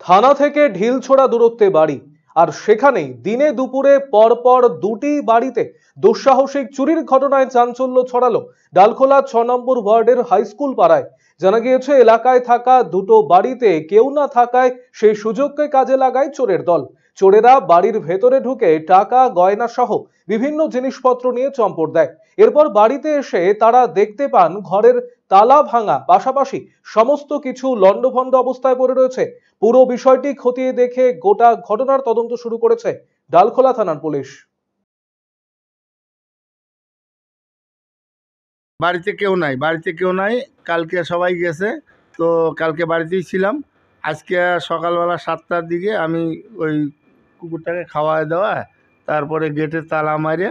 থানা থেকে ঢিলছোড়া দূরত্বে বাড়ি, আর সেখানেই দিনে দুপুরে পরপর দুটি বাড়িতে দুঃসাহসিক চুরির ঘটনায় চাঞ্চল্য ছড়ালো ডালখোলা 6 নম্বর ওয়ার্ডের হাইস্কুল পাড়ায়। জানা গিয়েছে এলাকায় থাকা দুটো বাড়িতে কেউ না থাকায় সেই সুযোগকে কাজে লাগায় চোরের দল। চোরেরা বাড়ির ভেতরে ঢুকে টাকা গয়না সহ বিভিন্ন জিনিসপত্র নিয়ে চম্পট দেয়। এরপর বাড়িতে এসে তারা দেখতে পান ঘরের তালা ভাঙা, পাশাপাশি সমস্ত কিছু লণ্ডভণ্ড অবস্থায় পড়ে রয়েছে। পুরো বিষয়টি খতিয়ে দেখে গোটা ঘটনার তদন্ত শুরু করেছে ডালখোলা থানার পুলিশ। বাড়িতে কেউ নাই। কালকে সবাই গেছে, তো কালকে বাড়িতেই ছিলাম। আজকে সকালবেলা 7টার দিকে আমি ওই কুকুরটাকে খাওয়ায় দেওয়া, তারপরে গেটে তালা মারে,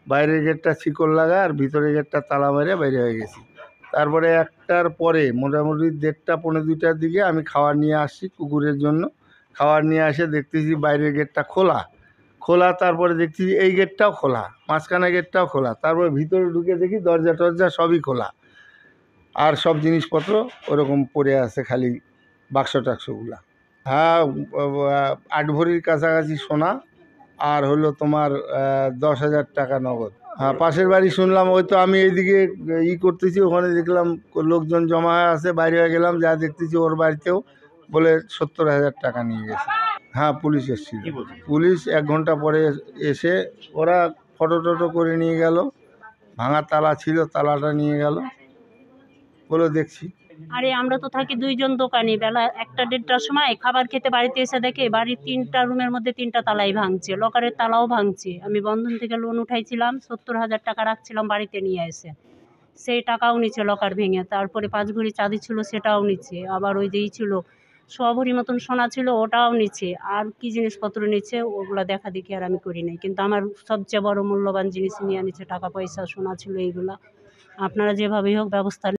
বাইরের গেটটা শিকল লাগা আর ভিতরের গেটটা তালা মারে বাইরে হয়ে গেছি। তারপরে 1টার পরে মোটামুটি 1:30 পৌনে 2টার দিকে আমি খাবার নিয়ে আসছি কুকুরের জন্য। খাবার নিয়ে আসে দেখতেছি বাইরের গেটটা খোলা। তারপরে দেখছি এই গেটটাও খোলা, মাঝখানে গেটটাও খোলা। তারপরে ভিতরে ঢুকে দেখি দরজা টরজা সবই খোলা, আর সব জিনিসপত্র ওরকম পড়ে আছে, খালি বাক্স টাক্সগুলা। হ্যাঁ, 8 ভরির কাছাকাছি সোনা, আর হলো তোমার 10,000 টাকা নগদ। হ্যাঁ, পাশের বাড়ি শুনলাম, ওই তো আমি এইদিকে করতেছি, ওখানে দেখলাম লোকজন জমা হয়ে আছে, বাইরে হয়ে গেলাম, যা দেখতেছি ওর বাড়িতেও বলে 70,000 টাকা নিয়ে গেছে। হ্যাঁ, পুলিশ এসেছিল। পুলিশ 1 ঘন্টা পরে এসে ওরা ফটো টটো করে নিয়ে গেল। ভাঙা তালা ছিল, তালাটা নিয়ে গেল বলে দেখছি। আরে আমরা তো থাকি 2 জন দোকানি। বেলা 1টা-1:30টার সময় খাবার খেতে বাড়িতে এসে দেখে বাড়ির 3টা রুমের মধ্যে 3টা তালাই ভাঙছে, লকারের তালাও ভাঙছে। আমি বন্ধন থেকে লোন উঠাইছিলাম, 70,000 টাকা রাখছিলাম বাড়িতে নিয়ে এসে, সেই টাকাও নিচ্ছে লকার ভেঙে। তারপরে 5 ভরি চাঁদি ছিল, সেটাও নিচ্ছে। আবার ওই যেই ছিল 100 ভরি মতন সোনা ছিল, ওটাও নিচ্ছে। আর কি জিনিসপত্র নিচ্ছে ওগুলা দেখা দেখি আর আমি করি নাই, কিন্তু আমার সবচেয়ে বড় মূল্যবান জিনিস নিয়ে নিচ্ছে, টাকা পয়সা সোনা ছিল এইগুলা। আপনারা যেভাবেই হোক ব্যবস্থা